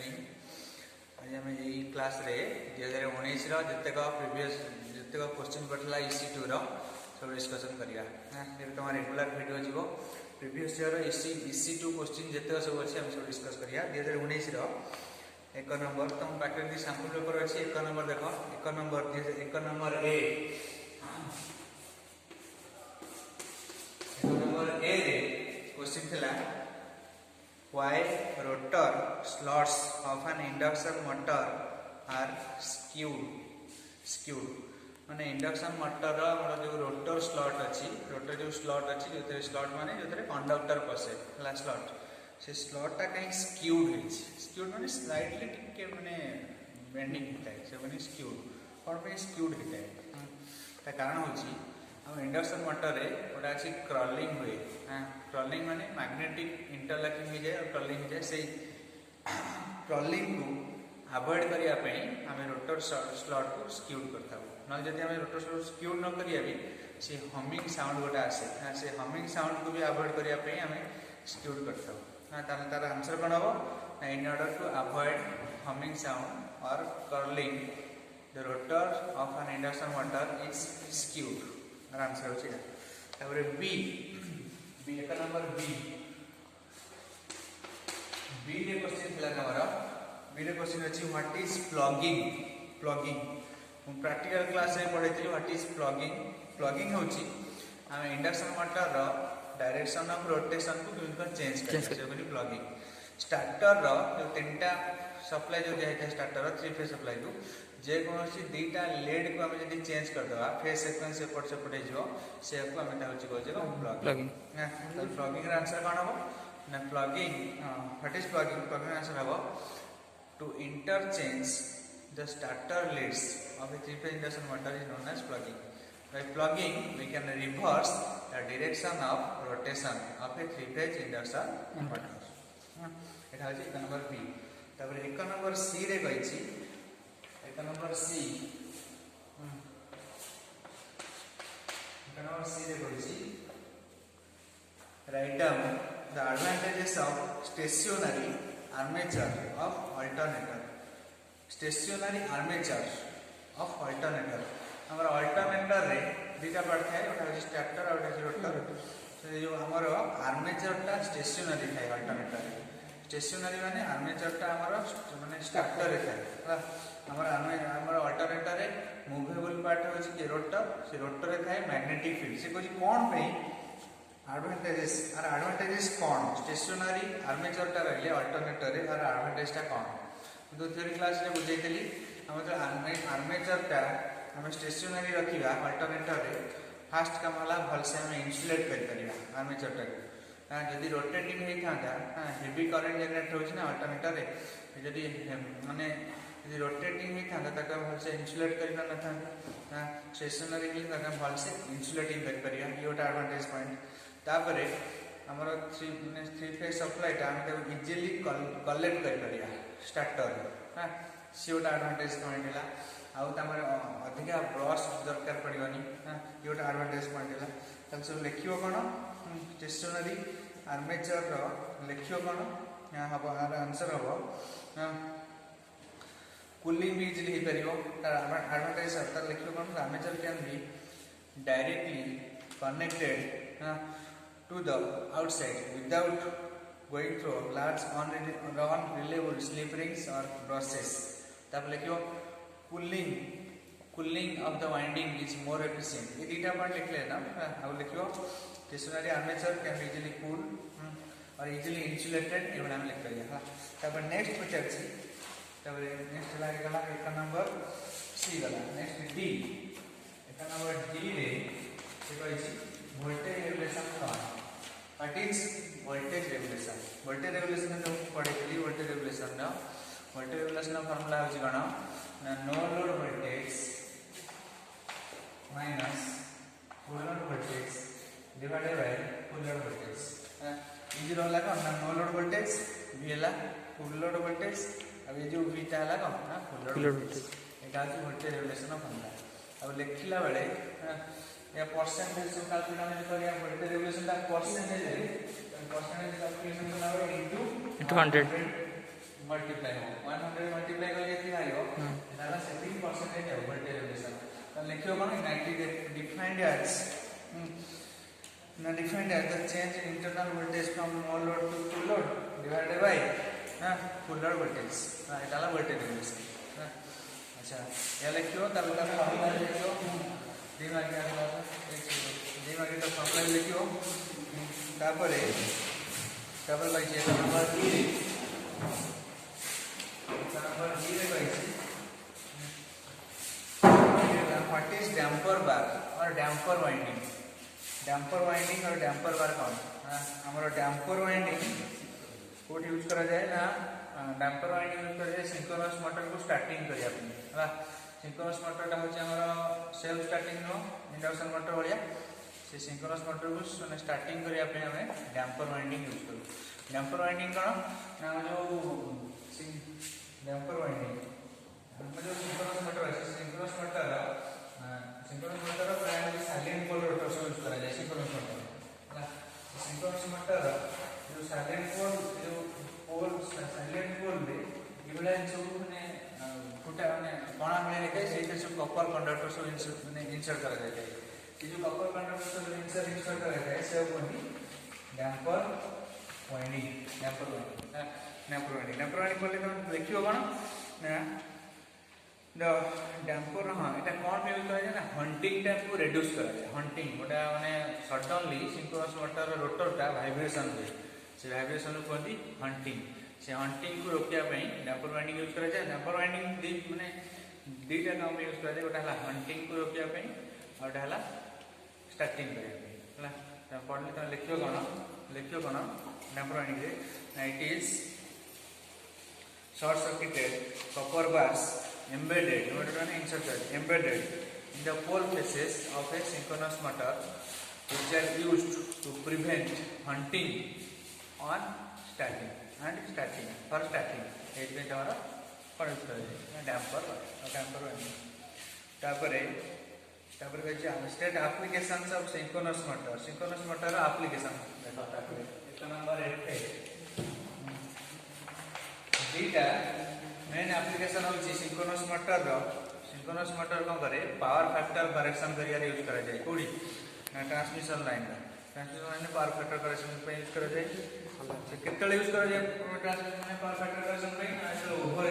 Morning. आज आम यही क्लास रे 2019 जितक प्रीवियस जितक क्वेश्चन पड़ता EC2 सब डिस्कसन करिया। तुम रेगुलर वीडियो जीव प्रीवियस ईयर EC2 क्वेश्चन जितक सब अच्छे आम सब डिस्कस करिया। 2019 1 नंबर तुम पाखे सैंपल पेपर अच्छी 1 नंबर देख 1 नंबर ए रे क्वेश्चन थिला why rotor slots of an induction motor are skewed माने इंडक्शन मोटर हमर जो रोटर स्लॉट अच्छी जो स्लॉट माने जो कंडक्टर पसे हला स्लॉट से स्लॉट टा कहीं स्क्यूड माने स्लाइटली टिके माने बेंडिंग होता है से माने स्क्यूड और पे स्क्यूड होता है ता कारण होची हम इंडक्शन मोटर रे ओडा अछि क्रॉलिंग हुए। क्रॉलिंग माने मैग्नेटिक इंटरलॉकिंग हो जाए और क्रॉलिंग हो जाए से क्रॉलिंग को अवॉइड करिया पई हमें रोटर स्लॉट को स्क्यूड करता हो न जदि हमें रोटर स्लॉट स्क्यूड न करिया भी से हमिंग साउंड गोटा आसे से हमिंग साउंड को भी अवॉइड करिया पई हमें स्क्यूड करता हो। तार आंसर कोन हो in order to avoid humming sound और curling the rotor of an induction motor is skewed. Answer हो तापर बी एक नंबर बी रे क्वेश्चन थिला हमर बी रे क्वेश्चन अछि व्हाट इज प्लगिंग हम प्रैक्टिकल क्लास रे पढैथिलु व्हाट इज प्लगिंग होछि हम इंडक्शन मोटर रो डायरेक्शन ऑफ रोटेशन को बिल्कुल चेंज करछि प्लगिंग। स्टार्टर रो जो तीनटा सप्लाई जो दिया है स्टार्टर 3 फेज सप्लाई को जे कोनोसी दीटा लीड को हम यदि चेंज कर दवा फेज सीक्वेंस एपट सेपट हो से को हम ता होची कहजे प्लगिंग। तो प्लगिंग रा आंसर कोन हो ना plugging what is plugging answer हो to interchange the starter leads of a 3-phase induction motor is known as plugging. By plugging we can reverse the direction of rotation of a 3-phase induction motor. एटा अछि एक number B. तब एक number सी रे कहिछि एक number सी रे कहिछि write down the advantages of stationary armature of alternator। Stationary armature of alternator हमर अल्टरनेटर रे दुटा पार्ट थाए ओटा स्टार्टर और ओटा रोटर से जो हमर आर्मेचर टा स्टेशनरी थाए अल्टरनेटर स्टेशनरी माने आर्मेचर टा हमर माने स्टार्टर रे थाए हमर अल्टरनेटर रे मूवेबल पार्ट होछि कि रोटर से रोटर रे थाए मैग्नेटिक फील्ड से कोइ कोन पे एडवांटेजेस कोन स्टेशनरी आर्मेचर टा रहले अल्टरनेटर रे और एडवांटेज टा कोन तो थ्योरी क्लास रे बुझैतली हम जो आर्मेचर टा हम स्टेशनरी रखिबा अल्टरनेटर रे फास्ट काम होला भल से हम इंसुलेट कर परिबा आर्मेचर टा जदी रोटेटिंग हे थांदा हेवी करंट जनरेट होछि ना अल्टरनेटर रे जदी माने जदी रोटेटिंग हे थांदा तक भल से इंसुलेट करिबा न थांदा स्टेशनरी के तक भल से इंसुलेटिंग कर परिबा ये ओटा एडवांटेज पॉइंट। तापरे हमर 3 फेज सप्लाई टा हम इजीली कलेक्ट कर परिबा स्टार्टर सीओटा एडवांटेज पॉइंट है आउ तमर अधिका ब्रश दरकार पड़िबनी योटा एडवांटेज पॉइंट है तब सब लिखियो कोन स्टेशनरी आर्मेचर रो लिखियो कोन यहाँ हबो आंसर हबो कूलिंग भी इजीली हे परिबो तार एडवांटेज तार लिखियो कोन armature can be directly connected to the outside without going through large unreliable slip rings or brushes। तब लिखियो cooling of the winding is more efficient ये दीटा पॉइंट लिख लेना। अब लिखियो stationary armature can easily cool और इजीली इंसुलेटेड ये नाम लिख लिया। हां तब नेक्स्ट क्वेश्चन छी तब नेक्स्ट लाइन गला एक नंबर सी गला नेक्स्ट डी एक नंबर डी रे से कहै छी वोल्टेज रेगुलेशन कौन what is voltage regulation. Voltage regulation तो पढ़ेली वोल्टेज रेगुलेशन फार्मूला होची कोन no load voltage minus full load voltage divided by full load voltage easy रहला कोन नो लोड वोल्टेज भी हला फुल लोड वोल्टेज अब ये जो बीटा हला कोन फुल लोड वोल्टेज एटा होची वोल्टेज रेगुलेशन फार्मूला। अब लिखिला बेले या परसेंटेज जो कैलकुलेट करिया वोल्टेज रेगुलेशन का परसेंटेज कैलकुलेशन करना इनटू 100 मल्टीप्लाई हो 100 मल्टीप्लाई करके थी आयो ताला सेटिंग परसेंटेज है वोल्टेज रेगुलेशन तो लिखियो कोन 90 defined as defined as the change in internal voltage from no load to full load divided by full load voltage এটা হলো voltage regulation अच्छा ये लिखियो तब का फॉर्मूला लिखियो दिमाग में आला दिमाग में फॉर्मूला लिखियो तापर भाई जे नंबर 2 रे भाई what is damper bar or damper winding और डैम्पर बार कौन हमारा डैम्पर वाइंडिंग कोड यूज करा जाए ना डैम्पर वाइंडिंग यूज करा जाए सिंक्रोनस मोटर को स्टार्टिंग करिया पे हला सिंक्रोनस मोटर टा होचे हमारा सेल्फ स्टार्टिंग नो इंडक्शन मोटर भलिया से सिंक्रोनस मोटर को माने स्टार्टिंग करिया पे हमें डैम्पर वाइंडिंग यूज करू डैम्पर वाइंडिंग कोन ना जो डैम्पर वाइंडिंग हम जो सिंक्रोनस मोटर है synchronous motor primary salient pole rotor use करा जाए सिंक्रोनस मोटर जो साइलेंट पोल साइलेंट पोल रे इबला सब माने फुटा माने कोणा मिले लेके सेते सब कॉपर कंडक्टर सब इंसर्ट करा जाए ये जो कॉपर कंडक्टर सब इंसर्ट करा जाए से कोनी डैम्पर वाइंडिंग बोले तो देखियो कोन ना द डैम्पर हाँ এটা কোন यूज करा जाए ना हंटिंग टाइम को रिड्यूस करा जाए हंटिंग गोटा माने सडनली सिंक्रोनस मोटर रोटर टा वाइब्रेशन हुए से वाइब्रेशन को कहती हंटिंग से हंटिंग को रोकिया पई डैम्पर वाइंडिंग यूज करा जाए डैम्पर वाइंडिंग दी माने दीटा काम यूज करा जाए गोटा हला हंटिंग को रोकिया पई और गोटा हला स्टार्टिंग करिया पई हला त पढले त लिखियो कोन डैम्पर वाइंडिंग रे it is short circuited copper bars embedded in the pole faces of a synchronous motor which are used to prevent hunting on starting for starting it means our product damper tapare state applications of synchronous motor application देखो tapare एक number 8 data main application होची synchronous motor कोन करे power factor correction करिया use करा जाय कोडी ना transmission line power factor correction पे यूज करा जाय से केतले यूज करा जाय ट्रांसमिशन में पावर फैक्टर करेक्शन पे आइसो ओवर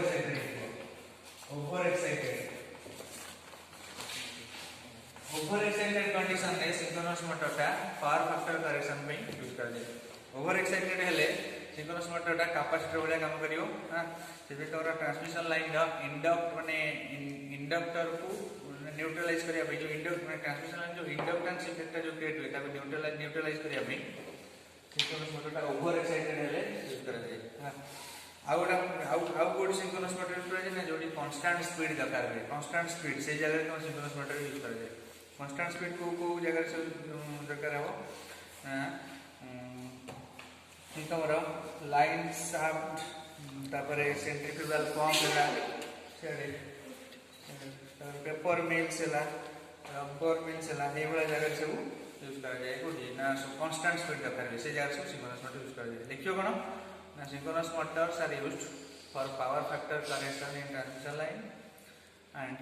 एक्साइटेड कंडीशन में सिंक्रोनस मोटर टा पावर फैक्टर करेक्शन पे यूज करा जाय ओवर एक्साइटेड हेले सिंक्रोनस मोटर टा कैपेसिटर वाला काम करियो हां से तोरा ट्रांसमिशन लाइन दा इंडक्टर को न्यूट्रलाइज करिया भाई जो इंडक्टर में ट्रांसमिशन लाइन जो इंडक्टेंस इफेक्ट जो क्रिएट हुए ताको न्यूट्रलाइज करिया भाई सिंक्रोनस मोटर टा ओवर एक्साइटेड हेले यूज करा जाय हां आउ गुड सिंक्रोनस मोटर यूज करा जाय ना जोडी कांस्टेंट स्पीड दरकार है कांस्टेंट स्पीड से जगह को सिंक्रोनस मोटर यूज करा जाय कांस्टेंट स्पीड को जगह से दरकार हो तमरा लाइन शाफ्ट तापरे सेंट्रीफ्यूगल पंप है सेडे पेपर मिल्स है रबर मिल्स है ये वाला जगह सब यूज करा जाए कोडी ना कांस्टेंट स्पीड दरकार है से जगह सब सिंक्रोनस मोटर यूज करा जाए देखियो कोन ना synchronous motors are used for power factor correction in transmission line and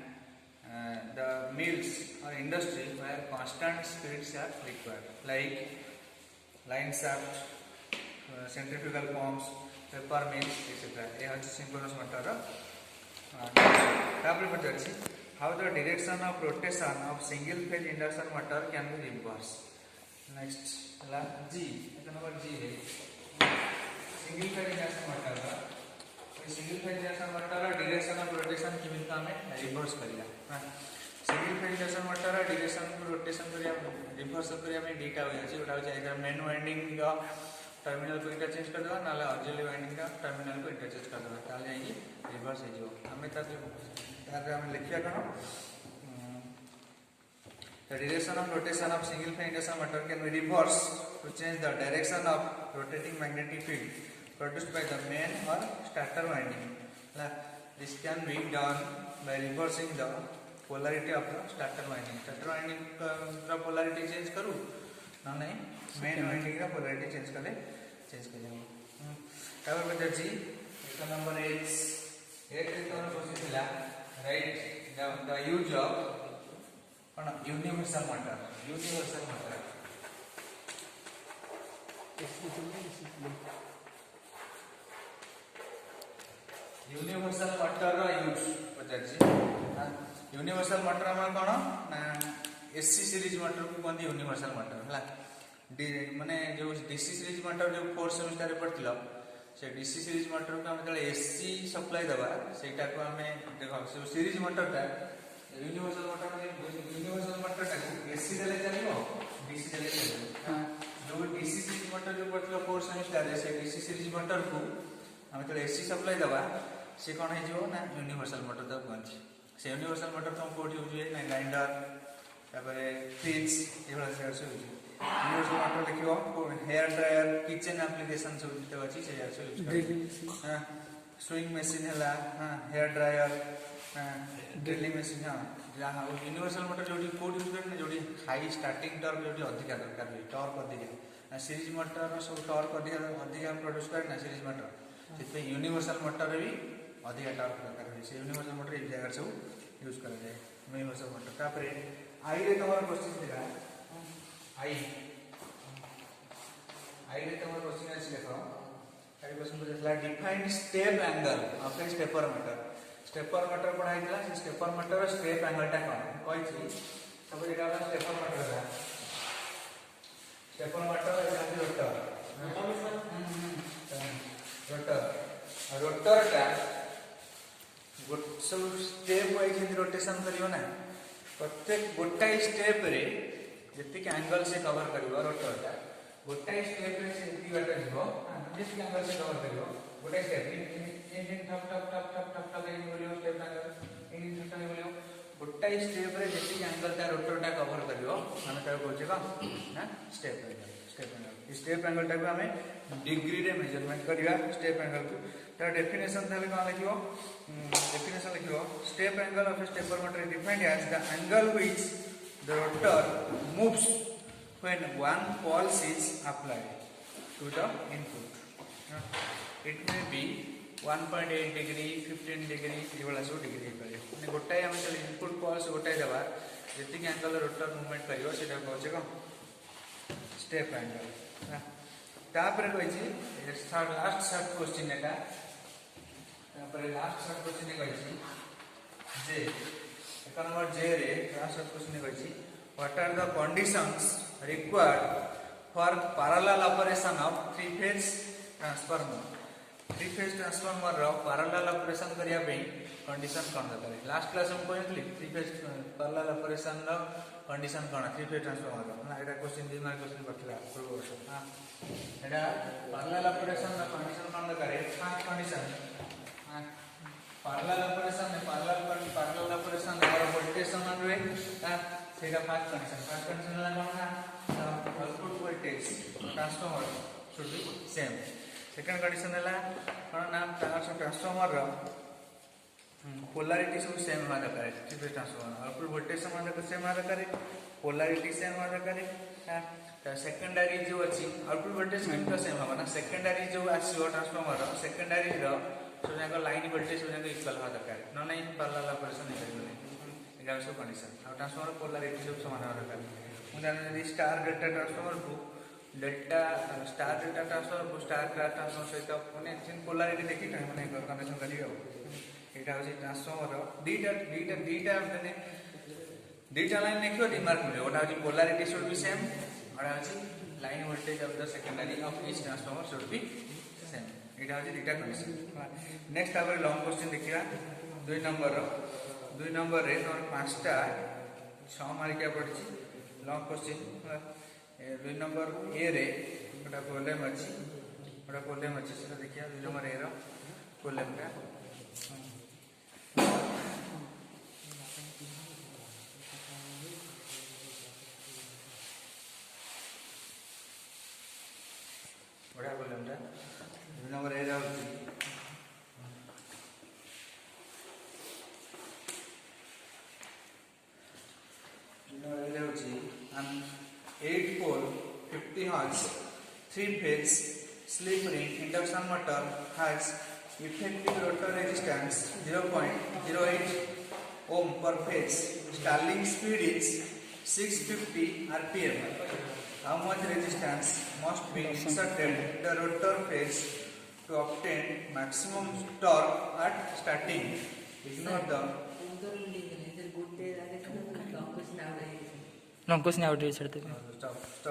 the mills or industry where constant speeds are required like line shaft centrifugal pumps paper mills etc ये है synchronous motor तापर पचाछि how the direction of rotation of single phase induction motor can be reversed next ला G एक नंबर G है single phase induction motor single phase induction motor direction of rotation केमिति हमें reverse करिया single phase induction motor direction को rotation करिया reverse करिया में डेटा हो जाय ओटा हो जाय मेन वाइंडिंग का टर्मिनल को इंटरचेंज कर देबा नाले ऑक्सिलरी वाइंडिंग का टर्मिनल को इंटरचेंज कर देबा ताले जाई रिवर्स हो जो हमें ताके हम लिखिया कनो the direction of rotation of single phase induction motor can be reversed to change the direction of rotating magnetic field produced by the main or starter winding this can be done by reversing the polarity of the starter winding का polarity change करू ना नहीं main winding का polarity change कर जाओ तापर बता जी एक क्वेश्चन नंबर 8 रे तोर क्वेश्चन थिला राइट द यूज ऑफ कौन यूनिवर्सल मोटर यूनिवर्सल मोटर रो यूज पचारछि यूनिवर्सल मोटर हम कौन ना एससी सीरीज मोटर को कहते यूनिवर्सल मोटर हला माने जो डीसी सीरीज मोटर जो 4th सेमेस्टर रे पढ़थिलो से डीसी सीरीज मोटर को हम जले एससी सप्लाई दबा सेटा को हमें देखो से सीरीज मोटर टा यूनिवर्सल मोटर टा एससी देले चलिबो डीसी देले चलिबो जो डीसी सीरीज मोटर जो पढ़थिलो 4th सेमेस्टर रे से डीसी सीरीज मोटर को हम जले एससी सप्लाई दबा से कोन हे जो ना यूनिवर्सल मोटर द कहंती से यूनिवर्सल मोटर तो कोड यूज हुए ना ग्राइंडर तापरे फ्रिज एवला से यूज यूनिवर्सल मोटर लिखियो हेयर ड्रायर किचन एप्लीकेशन सब जते अछि से यार यूज हां स्विंग मशीन हला हां हेयर ड्रायर हां ड्रिलिंग मशीन हां जहां यूनिवर्सल मोटर जोडी कोड यूज करने जोडी हाई स्टार्टिंग टॉर्क जोडी अधिक दरकार है टॉर्क अधिक सीरीज मोटर सब टॉर्क अधिक प्रोड्यूस करे ना सीरीज मोटर सेते यूनिवर्सल मोटर भी अधिक टॉर्क दरकार है से यूनिवर्सल मोटर एक जगह सब यूज करा जाए यूनिवर्सल मोटर तापरे आई रे तमर क्वेश्चन थिला आई रे तमर क्वेश्चन अछि देखो आई क्वेश्चन बुझला define step angle of a stepper motor पढ़ाइला से स्टेपर मोटर स्टेप एंगल टा कोन कहि छी सब एटा वाला स्टेपर मोटर है स्टेपर मोटर है रोटर टा सब स्टेप वाइज रोटेशन करियो ना प्रत्येक गोटाई स्टेप रे जति एंगल से कवर करियो रोटर टा गोटाई स्टेप रे से दी बाटा जीवो जति एंगल से कवर करियो गोटाई स्टेप इन ठप ठप ठप ठप ठप ठप इन बोलियो स्टेप एंगल इन ठप ठप बोलियो गोटाई स्टेप रे जति एंगल ता रोटर टा कवर करियो माने का कहै छै ना स्टेप एंगल टा को हमें डिग्री रे मेजरमेंट करिया स्टेप एंगल को तार डेफिनेशन ताले कोन लिखियो definition लिखियो step angle of a stepper motor is defined as the angle which the rotor moves when one pulse is applied to the input it may be 1.8 degree 15 degree एवला सब degree करे माने गोटाय हम चल input pulse गोटाय देबा जति angle rotor movement करियो सेटा कहै छै को स्टेप एंगल तापर कहै छै लास्ट शॉर्ट क्वेश्चन एटा पर लास्ट शॉर्ट क्वेश्चन कहै छी जे एक नंबर जे रे लास्ट शॉर्ट क्वेश्चन कहै छी what are the conditions required for parallel operation of three phase transformer रो पैरेलल ऑपरेशन करिया पे कंडीशन कोन दरकार लास्ट क्लास हम कहथली थ्री फेज पैरेलल ऑपरेशन रो कंडीशन कोन थ्री फेज ट्रांसफार्मर रो ना एटा क्वेश्चन 2 मार्क क्वेश्चन पठला पूर्व वर्ष हां एटा पैरेलल ऑपरेशन रो कंडीशन कोन दरकार first condition parallel operation voltage समान रहे सेटा फर्स्ट कंडीशन ला कोन output voltage transformer should be same second condition ला कोन ना ट्रांसफार्मर रो पोलैरिटी सब सेम होना दरकार three phase transformer output voltage समान सेम होना दरकार पोलैरिटी सेम होना दरकार सेकेंडरी जो अछि आउटपुट वोल्टेज किंतु सेम होना सेकेंडरी जो आसीओ ट्रांसफार्मर रो सेकेंडरी रो so जाको लाइन वोल्टेज जाको इक्वल होना दरकार न नहीं पैरेलल ऑपरेशन नहीं करियो एगा सब कंडीशन आ ट्रांसफार्मर पोलैरिटी सब समान होना दरकार मु जाने यदि स्टार डेल्टा ट्रांसफार्मर को डेल्टा स्टार डेल्टा ट्रांसफार्मर को स्टार ट्रांसफार्मर सहित माने जिन पोलैरिटी देखि माने कनेक्शन करियो एटा होची ट्रांसफार्मर दीटा माने दीटा लाइन देखियो डी मार्क मिले ओटा होची पोलैरिटी शुड बी सेम ओटा होची line voltage of the secondary of each transformer should be same एटा होची दीटा कंडीशन नेक्स्ट आबे लॉन्ग क्वेश्चन देखिया 2 नंबर रे तोर पांचटा 6 मार्किया पड़छि लॉन्ग क्वेश्चन 2 नंबर ए रे ओटा प्रॉब्लम अछि सेटा देखिया 2 नंबर ए रो प्रॉब्लम का बड़ा प्रॉब्लम था 2 नंबर ए रो an 8 pole 50 Hz 3 phase slip ring induction motor has effective rotor resistance 0.08 ohm per phase. Stalling speed is 650 rpm. How much resistance must be inserted in the rotor phase to obtain maximum torque at starting? Ignore the long question out. stop.